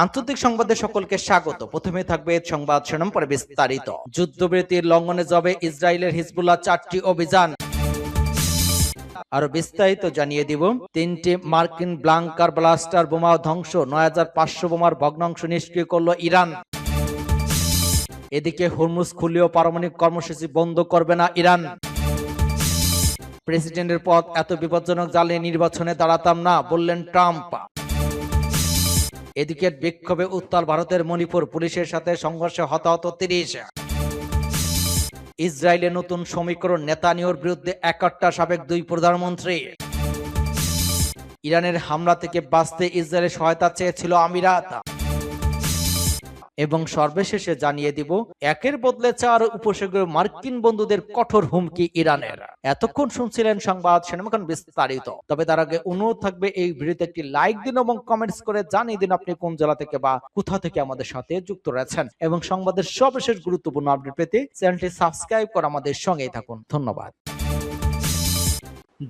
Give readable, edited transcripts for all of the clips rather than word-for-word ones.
আন্তর্জাতিক সংবাদে সকলকে স্বাগত। প্রথমে থাকবে সংবাদ শিরোনাম, পরে বিস্তারিত। যুদ্ধবিরতির লঙ্ঘনে যাবে ইসরায়েলের হিজবুল্লাহ 4টি অভিযান। আরো বিস্তারিত জানিয়ে দিব। 3টি মার্কিন ব্লাঙ্কার ব্লাস্টার বোমা ধ্বংস, ৯৫০০ বোমার ভগ্নাংশ নিষ্ক্রিয় করল ইরান। এদিকে হরমুজ খুললেও পারমাণবিক কর্মসূচি বন্ধ করবে না ইরান। প্রেসিডেন্টের পদ এত বিপজ্জনক, জালে নির্বাচনে দাঁড়াতাম না, বললেন ট্রাম্প। এদিকে বিক্ষোভে উত্তাল ভারতের মণিপুর, পুলিশের সাথে সংঘর্ষে হতাহত ৩০। ইসরায়েলের নতুন সমীকরণ, নেতানিয়াহুর বিরুদ্ধে একাট্টা সাবেক 2 প্রধানমন্ত্রী। ইরানের হামলা থেকে বাঁচতে ইসরায়েলের সহায়তা চেয়েছিল আমিরাত। এবং সর্বশেষে জানিয়ে দিব, একের বদলে 4 উপসাগরীয় মার্কিন বন্ধুদের কঠোর হুমকি ইরানের। এতক্ষণ শুনছিলেন সংবাদ শিরোনাম, বিস্তারিত। তবে তার আগে অনুরোধ থাকবে, এই ভিডিওতে একটি লাইক দিন এবং কমেন্টস করে জানিয়ে দিন আপনি কোন জেলা থেকে বা কোথা থেকে আমাদের সাথে যুক্ত রয়েছেন, এবং সংবাদের সর্বশেষ গুরুত্বপূর্ণ আপডেট পেতে চ্যানেলটি সাবস্ক্রাইব করে আমাদের সঙ্গেই থাকুন। ধন্যবাদ।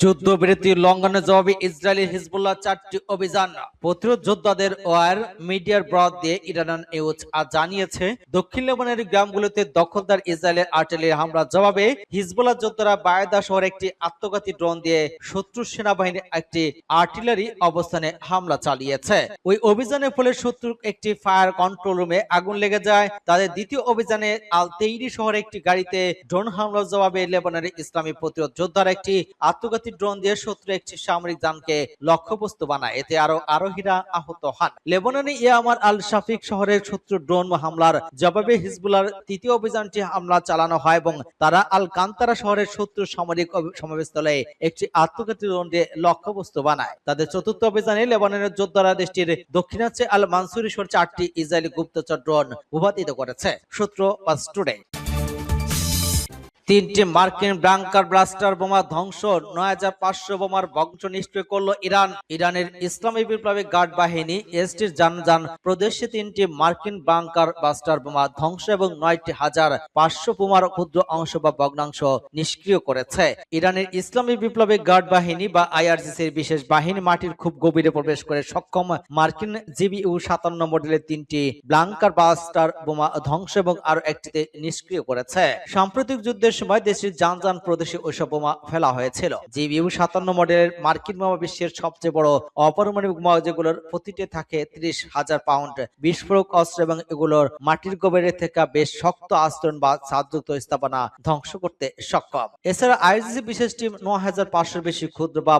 যুদ্ধবিরতির লঙ্ঘনের জবাবে ইসরায়েলের হিজবুল্লাহ 4টি অভিযান। প্রতিরোধ যোদ্ধাদের ওয়ার মিডিয়ার ব্রড দিয়ে ইরান নিউজ আজ জানিয়েছে, দক্ষিণ লেবাননের গ্রামগুলোতে দখলদার ইসরায়েলের আর্টিলারি হামলার জবাবে হিজবুল্লাহ যোদ্ধারা বায়দা শহরে একটি আত্মঘাতী ড্রোন দিয়ে শত্রু সেনাবাহিনীর একটি আর্টিলারি অবস্থানে হামলা চালিয়েছে। ওই অভিযানের ফলে শত্রুর একটি ফায়ার কন্ট্রোল রুমে আগুন লেগে যায়। তাদের দ্বিতীয় অভিযানে আল তেইরি শহরে একটি গাড়িতে ড্রোন হামলার জবাবে লেবাননের ইসলামী প্রতিরোধ যোদ্ধারা একটি আত্মঘাতী ড্রোন দিয়ে শত্রু একটি সামরিক যানকে লক্ষ্যবস্তু বানায়। এতে আরোহীরা আহত হন। লেবাননে ইয়ামার আল শাফিক শহরের শত্রু ড্রোন হামলার জবাবে হিজবুল্লাহর তৃতীয় অভিযানটি হামলা চালানো হয় এবং তারা আল কান্তারা শহরের শত্রু সামরিক সমাবেশস্থলে একটি আত্মঘাতী ড্রোন দিয়ে লক্ষ্যবস্তু বানায়। তাদের চতুর্থ অভিযানে লেবাননের যোদ্ধারা দেশটির দক্ষিণাঞ্চলে আল মানসুরি শহরে 4টি ইসরায়েলি গুপ্তচর ড্রোন ভূপাতিত করেছে। সূত্র বাস টুডে। 3টি মার্কিন ব্লাঙ্কার ব্লাস্টার বোমা ধ্বংস, ৯৫০০ বোমার ভগ্নাংশ নিষ্ক্রিয় করল ইরান। ইরানের ইসলামী বিপ্লবী গার্ড বাহিনী এসটির জানজান প্রদেশে 3টি মার্কিন ব্লাঙ্কার ব্লাস্টার বোমা ধ্বংস এবং ৯৫০০ বোমার ক্ষুদ্র অংশ বা ভগ্নাংশ নিষ্ক্রিয় করেছে। ইরানের ইসলামী বিপ্লবী গার্ড বাহিনী বা আইআরজিসির বিশেষ বাহিনী মাটির খুব গভীরে প্রবেশ করে সক্ষম মার্কিন জিবিইউ 57 মডেলের 3টি ব্লাঙ্কার ব্লাস্টার বোমা ধ্বংস এবং আরো একটিতে নিষ্ক্রিয় করেছে। সাম্প্রতিক যুদ্ধের সময় দেশের জানজান প্রদেশে ওইসব বোমা ফেলা হয়েছিল। জিবিইউ 57 মডেলের মার্কিন বোমা বিশ্বের সবচেয়ে বড় অপারমাণবিক বোমা, যেগুলোর প্রতিটি থাকে 30,000 পাউন্ড বিস্ফোরক অস্ত্র এবং এগুলোর মাটির গভীরে থেকে বেশ শক্ত আস্তরণ বা ছাদযুক্ত স্থাপনা ধ্বংস করতে সক্ষম। এছাড়া আইআরজিসি বিশেষ টিম ৯৫০০ বেশি ক্ষুদ্র বা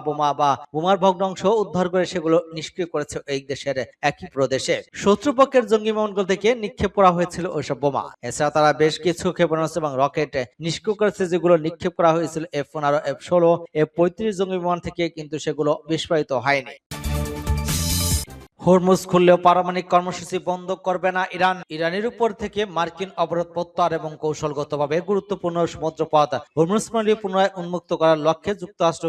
বোমার ভগ্নাংশ উদ্ধার করে সেগুলো নিষ্ক্রিয় করেছে এই দেশের একই প্রদেশে। শত্রুপক্ষের জঙ্গি বিমানগুলো থেকে নিক্ষেপ করা হয়েছিল ওইসব বোমা। এছাড়া তারা বেশ কিছু ক্ষেপণাস্ত্র এবং রকেট নিষ্ক্রিয় করেছে, যেগুলো নিক্ষেপ করা হয়েছিল F-15, F-16, F-35 জঙ্গি বিমান থেকে, কিন্তু সেগুলো বিস্ফোরিত হয়নি। হরমুজ খুললেও পারমাণবিক কর্মসূচি বন্ধ করবে না ইরান। ইরানের উপর থেকে মার্কিন অবরোধ প্রত্যাহার এবং কৌশলগতভাবে গুরুত্বপূর্ণ সমুদ্রপথ হরমুজ পুনরায় উন্মুক্ত করার লক্ষ্যে যুক্তরাষ্ট্র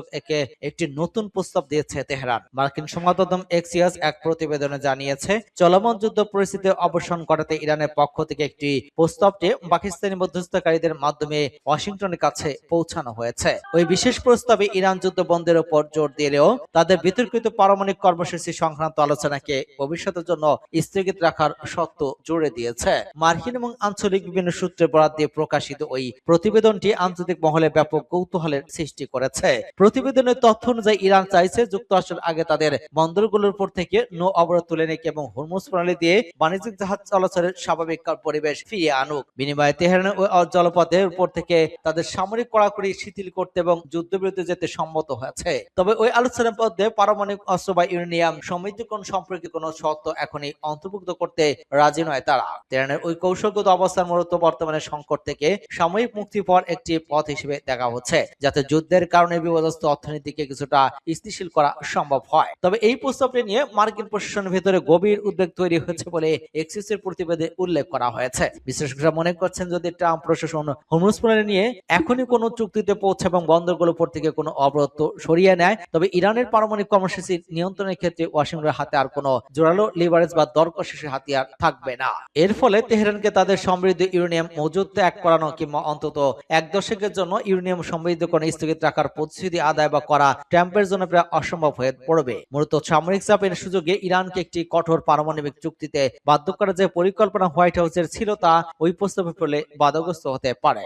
একটি নতুন প্রস্তাব দিয়েছে তেহরান। মার্কিন সংবাদ মাধ্যম এক্সিওস এক প্রতিবেদনে জানিয়েছে, চলমান যুদ্ধ পরিস্থিতি অবসান ঘটাতে ইরানের পক্ষ থেকে একটি প্রস্তাবটি পাকিস্তানি মধ্যস্থতাকারীদের মাধ্যমে ওয়াশিংটনের কাছে পৌঁছানো হয়েছে। ওই বিশেষ প্রস্তাবে ইরান যুদ্ধ বন্ধের উপর জোর দিলেও তাদের বিতর্কিত পারমাণবিক কর্মসূচি সংক্রান্ত আলোচনা ভবিষ্যতের জন্য স্থগিত রাখার শর্ত জুড়ে দিয়েছে। মার্কিন এবং আঞ্চলিক বিভিন্ন সূত্রে বরাত দিয়ে প্রকাশিত ওই প্রতিবেদনটি আন্তর্জাতিক মহলে ব্যাপক কৌতূহলের সৃষ্টি করেছে। প্রতিবেদনের তথ্য অনুযায়ী ইরান চাইছে যুক্তরাষ্ট্রের আগে তাদের বন্দরগুলোর উপর থেকে নৌ অবরোধ তুলে নিক এবং হরমুজ প্রণালী দিয়ে বাণিজ্যিক জাহাজ চলাচলের স্বাভাবিক পরিবেশ ফিরিয়ে আনুক। বিনিময়ে তেহরানের ওই জলপথের উপর থেকে তাদের সামরিক কড়াকড়ি শিথিল করতে এবং যুদ্ধবিরতি যেতে সম্মত হয়েছে। তবে ওই আলোচনার মধ্যে পারমাণবিক অস্ত্র বা ইউরেনিয়াম সমৃদ্ধকরণ সম্পর্কে কোনো শর্ত এখনই অন্তর্ভুক্ত করতে রাজি নয় তারা। তেহরানের ওই কৌশলগত অবস্থান মূলত বর্তমানে সংকট থেকে সাময়িক মুক্তি পাওয়ার একটি পথ হিসেবে দেখা হচ্ছে, যাতে যুদ্ধের কারণে বিপর্যস্ত অর্থনীতিকে কিছুটা স্থিতিশীল করা সম্ভব হয়। তবে এই প্রস্তাবটি নিয়ে মার্কিন প্রশাসনের ভেতরে গভীর উদ্বেগ তৈরি হয়েছে বলে এক্সিসের প্রতিবেদনে উল্লেখ করা হয়েছে। বিশ্লেষকরা মনে করছেন, যদি ট্রাম্প প্রশাসন হরমুজ প্রণালী নিয়ে এখনই কোনো চুক্তিতে পৌঁছে এবং বন্দরগুলোর উপর থেকে কোনো অবরোধ সরিয়ে নেয়, তবে ইরানের পারমাণবিক কর্মসূচি নিয়ন্ত্রণের ক্ষেত্রে ওয়াশিংটনের হাতে আর কোনো কোনো জোরালো লিভারেজ বা দর কষাকষি হাতিয়ার থাকবে না। এর ফলে তেহরানকে তাদের সমৃদ্ধ ইউরেনিয়াম মজুদ ত্যাগ করানো কিংবা অন্তত এক দশকের জন্য ইউরেনিয়াম সমৃদ্ধ কোনো স্থগিত রাখার প্রতিশ্রুতি আদায় বা করা ট্রাম্পের জন্য প্রায় অসম্ভব হয়ে পড়বে। মূলত সামরিক চাপের সুযোগে ইরানকে একটি কঠোর পারমাণবিক চুক্তিতে বাধ্য করার যে পরিকল্পনা হোয়াইট হাউসের ছিল তা ওই প্রস্তাবের ফলে বাধাগ্রস্ত হতে পারে।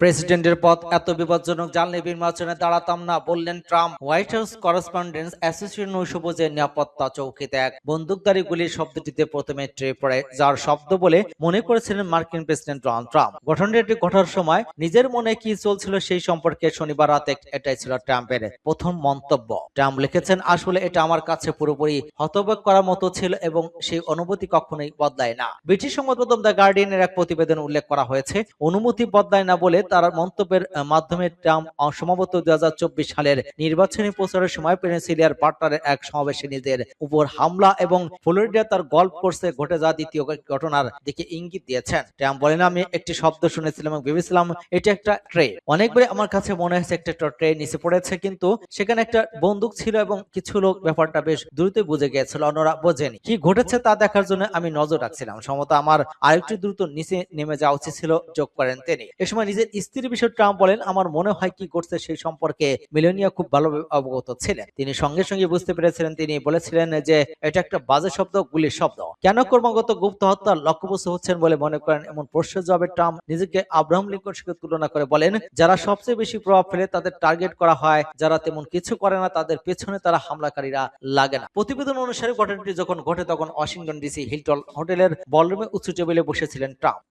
প্রেসিডেন্টের পদ এত বিপজ্জনক জানলে নির্বাচনে দাঁড়াতাম না, বললেন Trump. White house correspondents association নৈশভোজের নিরাপত্তা চৌকিতে এক বন্দুকধারী গুলির শব্দটিতে প্রথমে ট্রে পড়ে, যার শব্দ বলে মনে করেছিলেন মার্কিন প্রেসিডেন্ট ডোনাল্ড ট্রাম্প। ঘটনাটি ঘটার সময় নিজের মনে কি চলছিল সেই সম্পর্কে শনিবার রাতে এটাই ছিল ট্রাম্পের প্রথম মন্তব্য। ট্রাম্প লিখেছেন, আসলে এটা আমার কাছে পুরোপুরি হতবাক করার মতো ছিল এবং সেই অনুভূতি কখনোই বদলায় না। ব্রিটিশ সংবাদমাধ্যম দ্য গার্ডিয়ানের এক প্রতিবেদন উল্লেখ করা হয়েছে, অনুমতি বদলায় না বলে তার মন্তব্যের মাধ্যমে ট্রাম্প সম্ভবত 2024 সালের নির্বাচনী প্রচারের সময় পেনিনসুলার পার্টনারের এক সমাবেশে নিজের উপর হামলা এবং ফ্লোরিডা তার গল্ফ কোর্সে ঘটে যাওয়া দ্বিতীয় ঘটনার দিকে ইঙ্গিত দিয়েছেন। ট্রাম্প বলেন, আমি একটি শব্দ শুনেছিলাম এবং ভেবেছিলাম এটা একটা ট্রে। অনেকবারই আমার কাছে মনে হয়েছে একটা ট্রে নিচে পড়েছে, কিন্তু সেখানে একটা বন্দুক ছিল এবং কিছু লোক ব্যাপারটা বেশ দ্রুত বুঝে গিয়েছিল, অন্যরা বোঝেনি। কি ঘটেছে তা দেখার জন্য আমি নজর রাখছিলাম। সম্ভবত আমার আরেকটু দ্রুত নিচে নেমে যাওয়া উচিত ছিল, যোগ করেন তিনি। এ সময় নিজের স্ত্রীর বিষয়ে ট্রাম্প বলেন, আমার মনে হয় কি ঘটছে সেই সম্পর্কে মেলানিয়া খুব ভালোভাবে অবগত ছিলেন। তিনি সঙ্গে সঙ্গে বুঝতে পেরেছিলেন। তিনি বলেছিলেন যে এটা একটা বাজে শব্দ, গুলির শব্দ। কেন ক্রমাগত গুপ্ত হত্যার লক্ষ্যবস্তু হচ্ছেন বলে মনে করেন? এমন প্রশ্নের জবাবে ট্রাম্প নিজেকে আব্রাহাম লিঙ্কনের সঙ্গে তুলনা করে বলেন, যারা সবচেয়ে বেশি প্রভাব ফেলে তাদের টার্গেট করা হয়, যারা তেমন কিছু করে না তাদের পেছনে তারা হামলাকারীরা লাগে না। প্রতিবেদন অনুসারে ঘটনাটি যখন ঘটে তখন ওয়াশিংটন ডিসি হিলটন হোটেলের বলরুমে উঁচু টেবিলে বসেছিলেন ট্রাম্প।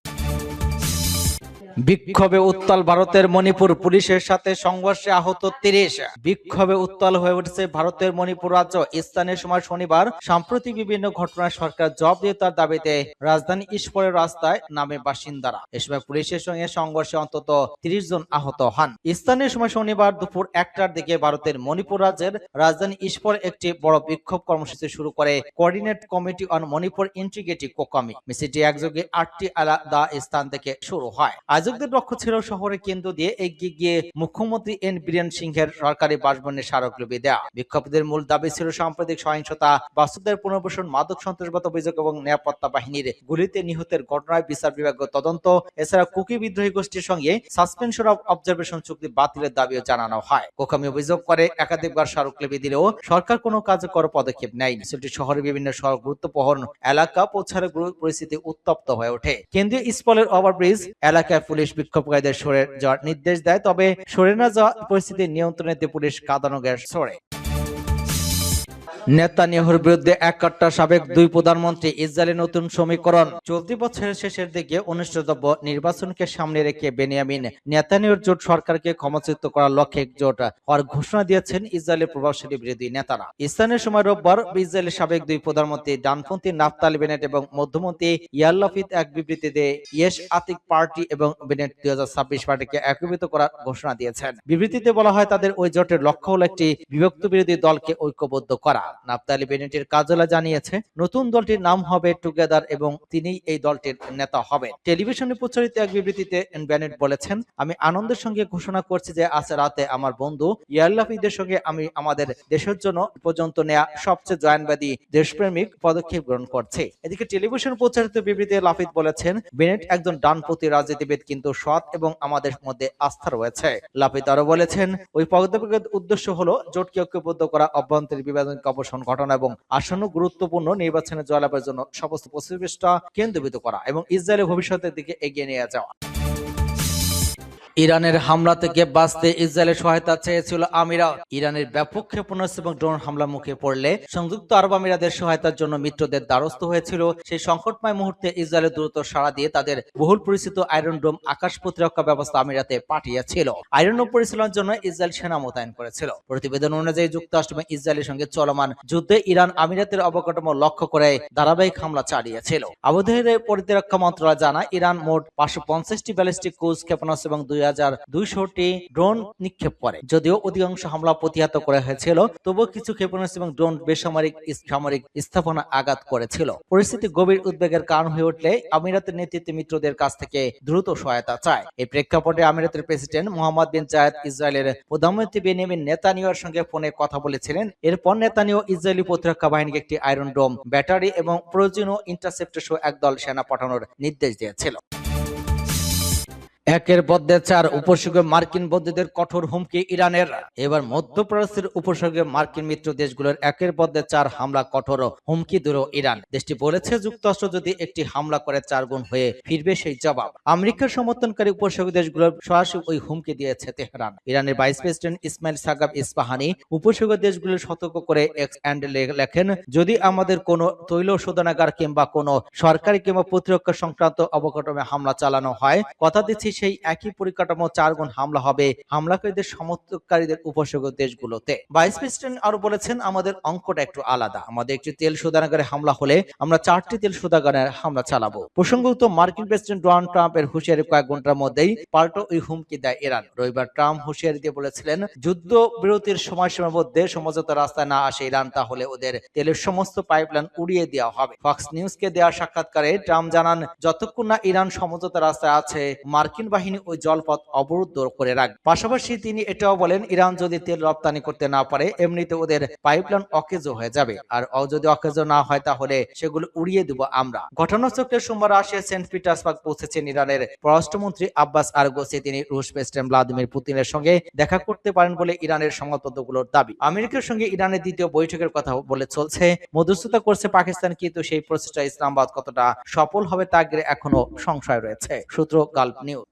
বিক্ষোভে উত্তাল ভারতের মণিপুর, পুলিশের সাথে সংঘর্ষে আহত 30। বিক্ষোভে উত্তাল হয়ে উঠেছে ভারতের মণিপুর রাজ্য। স্থানীয় সময় শনিবার সাম্প্রতিক বিভিন্ন ঘটনায় সরকার জবাব দিয়ে তার দাবিতে রাজধানী ইস্পরের রাস্তায় নামে বাসিন্দারা। এ সময় পুলিশের সঙ্গে সংঘর্ষে অন্তত 30 জন আহত হন। স্থানীয় সময় শনিবার দুপুর 1টার দিকে ভারতের মণিপুর রাজ্যের রাজধানী ইস্পরে একটি বড় বিক্ষোভ কর্মসূচি শুরু করে coordinate committee on Manipur integrity COCOMI. মিছিলটি একযোগে 8টি আলাদা স্থান থেকে শুরু হয়। আয়োজকদের লক্ষ্য ছিল শহরের কেন্দ্র দিয়ে এগিয়ে গিয়ে মুখ্যমন্ত্রী এন বীরেন সিংহের সরকারি বাসভবনের স্মারকলিপি দেয়া। বিক্ষোভীদের মূল দাবি ছিল সাম্প্রতিক সহিংসতা, বাস্তুদের পুনর্বাসন, মাদক সন্ত্রাসবাদ অভিযোগ এবং নিরাপত্তা বাহিনীর গুলিতে নিহতের ঘটনায় বিচার বিভাগ তদন্ত। এছাড়া কুকি বিদ্রোহী গোষ্ঠীর সঙ্গে সাসপেনশন অব অবজারভেশন চুক্তি বাতিলের দাবিও জানানো হয়। কোকামি অভিযোগ করে একাধিকবার স্মারকলিপি দিলেও সরকার কোনো কার্যকর পদক্ষেপ নেয়নি। মিছিলটি শহরের বিভিন্ন গুরুত্বপূর্ণ এলাকা পৌঁছালে পরিস্থিতি উত্তপ্ত হয়ে ওঠে। কেন্দ্রীয় ইস্পলের ওভারব্রিজ এলাকায় পুলিশ বিক্ষোভকারীদের সরে যাওয়ার নির্দেশ দেয়, তবে সরে না যাওয়া পরিস্থিতি নিয়ন্ত্রণে পুলিশ কাঁদানো গ্যাস ছোড়ে। নেতানিয়াহুর বিরুদ্ধে এককাট্টা সাবেক দুই প্রধানমন্ত্রী, ইসরায়েলের নতুন সমীকরণ। চলতি বছরের শেষের দিকে অনুষ্ঠিতব্য নির্বাচনকে সামনে রেখে বেনিয়ামিন নেতানিয়াহুর জোট সরকারকে ক্ষমতাচ্যুত করার লক্ষ্যে একজোট হওয়ার ঘোষণা দিয়েছেন ইসরায়েলের প্রভাবশালী বিরোধী নেতারা। স্থানীয় সময় রোববার ইসরায়েলের সাবেক দুই প্রধানমন্ত্রী ডানপন্থী নাফতালি বেনেট এবং মধ্যপন্থী ইয়ার লাপিদ এক বিবৃতিতে ইয়েশ আতিক পার্টি এবং বেনেট 2026 পার্টিকে একীভূত করার ঘোষণা দিয়েছেন। বিবৃতিতে বলা হয়, তাদের ওই জোটের লক্ষ্য হল একটি বিভক্ত বিরোধী দলকে ঐক্যবদ্ধ করা। নাফতালি বেনেটের কার্যালয় জানিয়েছে নতুন দলটির নাম হবে টুগেদার এবং তিনিই এই দলটির নেতা হবেন। টেলিভিশনে প্রচারিত এক বিবৃতিতে বেনেট বলেছেন, আমি আনন্দের সঙ্গে ঘোষণা করছি যে আজ রাতে আমার বন্ধু ইয়ার লাপিদের সঙ্গে আমি আমাদের দেশের জন্য পর্যন্ত নেয়া সবচেয়ে জয়ানবাদী দেশপ্রেমিক পদক্ষেপ গ্রহণ করছি। এদিকে টেলিভিশন প্রচারিত বিবৃতিতে লাপিদ বলেছেন, বেনেট একজন ডানপন্থী রাজনীতিবিদ কিন্তু সৎ এবং আমাদের মধ্যে আস্থা রয়েছে। লাপিদ আরো বলেছেন, ওই পদক্ষেপের উদ্দেশ্য হলো জোটকে ঐক্যবদ্ধ করা, অভ্যন্তরীণ বিভাজনকে অবসান ঘটনা এবং আসন্ন গুরুত্বপূর্ণ নির্বাচনে জয়লাভের জন্য সমস্ত প্রচেষ্টা কেন্দ্রীভূত করা এবং ইসরায়েলের ভবিষ্যতের দিকে এগিয়ে নিয়ে যাওয়া। ইরানের হামলা থেকে বাঁচতে ইসরায়েলের সহায়তা চেয়েছিল আমিরাত। ইরানের ব্যাপক ক্ষেপণাস্ত্র এবং ড্রোন হামলার মুখে পড়লে সংযুক্ত আরব আমিরাতের সহায়তার জন্য মিত্রদের দ্বারস্থ হয়েছিল। সেই সংকটময় মুহূর্তে ইসরায়েলের দ্রুত সাড়া দিয়ে তাদের বহুল পরিচিত আয়রন ডোম আকাশ প্রতিরক্ষা ব্যবস্থা আমিরাতে পাঠিয়েছিল। আয়রন ডোম পরিচালনার জন্য ইসরায়েল সেনা মোতায়েন করেছিল। প্রতিবেদন অনুযায়ী যুক্তরাষ্ট্র এবং ইসরায়েলের সঙ্গে চলমান যুদ্ধে ইরান আমিরাতের অবকাঠামো লক্ষ্য করে ধারাবাহিক হামলা চালিয়েছিল। আবু ধাবির প্রতিরক্ষা মন্ত্রণালয় জানায়, ইরান মোট 550টি ব্যালিস্টিক ক্রুজ ক্ষেপণাস্ত্র এবং 2000 2200টি ড্রোন নিক্ষেপ করে। যদিও অধিকাংশ হামলা প্রতিহত করা হয়েছিল, তবুও কিছু ক্ষেপণাস্ত্র এবং ড্রোন বেসামরিক সামরিক স্থাপনা আঘাত করেছিল। পরিস্থিতি গভীর উদ্বেগের কারণ হয়ে উঠলে আমিরাতের নেতৃত্ব মিত্রদের কাছ থেকে দ্রুত সহায়তা চায়। এই প্রেক্ষাপটে আমিরাতের প্রেসিডেন্ট মোহাম্মদ বিন জায়েদ ইসরায়েলের প্রধানমন্ত্রী বেনিয়ামিন নেতানিয়াহুর সঙ্গে ফোনে কথা বলেছিলেন। এরপর নেতানিয়াহু ইসরায়েলি প্রতিরক্ষা বাহিনীকে একটি আয়রন ডোম ব্যাটারি এবং প্রয়োজনীয় ইন্টারসেপ্টর সহ একদল সেনা পাঠানোর নির্দেশ দিয়েছিল। একের পর 4 উপসাগরে মার্কিন বন্দীদের কঠোর হুমকি ইরানের। এবার মধ্যপ্রাচ্যের উপসাগরে মার্কিন মিত্র দেশগুলোর একের পর 4 হামলা কঠোর হুমকি দিল ইরান। দেশটি বলেছে যুক্তরাষ্ট্র যদি একটি হামলা করে 4 গুণ হয়ে ফিরবে সেই জবাব। আমেরিকার সমর্থনকারী উপসাগরীয় দেশগুলোর সরাসরি ওই হুমকি দিয়েছে তেহরান। ইরানের ভাইস প্রেসিডেন্ট ইসমাইল সাগাব ইস্পাহানি উপসাগরীয় দেশগুলোর সতর্ক করে এক্স হ্যান্ডেলে লেখেন, যদি আমাদের কোনো তৈল শোধনাগার কিংবা কোনো সরকারি কিংবা প্রতিরক্ষা সংক্রান্ত অবকাঠামো হামলা চালানো হয়, কথা দিচ্ছি সেই একই পরিকাঠামো 4 গুণ হামলা হবে হামলাকারীদের সমর্থনকারীদের উপসাগরীয় দেশগুলোতে। ভাইস প্রেসিডেন্ট আরো বলেছেন, আমাদের অঙ্কটা একটু আলাদা। আমাদের একটি তেল শোধনাগারে হামলা হলে আমরা 4টি তেল শোধনাগারে হামলা চালাবো। প্রসঙ্গত, মার্কিন প্রেসিডেন্ট ডোনাল্ড ট্রাম্পের হুঁশিয়ারি কয়েক ঘন্টার মধ্যেই পাল্টো ওই হুমকি দেয় ইরান। রবিবার ট্রাম্প হুঁশিয়ারি দিয়ে বলেছিলেন, যুদ্ধ বিরতির সময়সীমার মধ্যে সমঝোতা রাস্তায় না আসে ইরান, তাহলে ওদের তেলের সমস্ত পাইপলাইন উড়িয়ে দেওয়া হবে। ফক্স নিউজকে দেওয়া সাক্ষাৎকারে ট্রাম্প জানান, যতক্ষণ না ইরান সমঝোতা রাস্তায় আছে মার্কিন বাহিনী ওই জলপথ অবরুদ্ধ করে রাখবে। পাশাপাশি তিনি এটাও বলেন, ইরান যদি তেল রপ্তানি করতে না পারে এমনিতে ওদের পাইপলাইন অকেজো হয়ে যাবে, আর যদি অকেজো না হয় তাহলে সেগুলো উড়িয়ে দেব আমরা। ঘটনাচক্রে সোমবার রাশিয়ার সেন্ট পিটার্সবার্গ পৌঁছেছেন ইরানের পররাষ্ট্রমন্ত্রী আব্বাস আরগোসি। তিনি রুশ প্রেসিডেন্ট ভ্লাদিমির পুতিনের সঙ্গে দেখা করতে পারেন বলে ইরানের সংবাদপত্রগুলোর দাবি। আমেরিকার সঙ্গে ইরানের দ্বিতীয় বৈঠকের কথা বলে চলছে, মধ্যস্থতা করছে পাকিস্তান, কিন্তু সেই প্রচেষ্টা ইসলামাবাদ কতটা সফল হবে তা এখনো সংশয় রয়েছে। সূত্র গালফ নিউজ।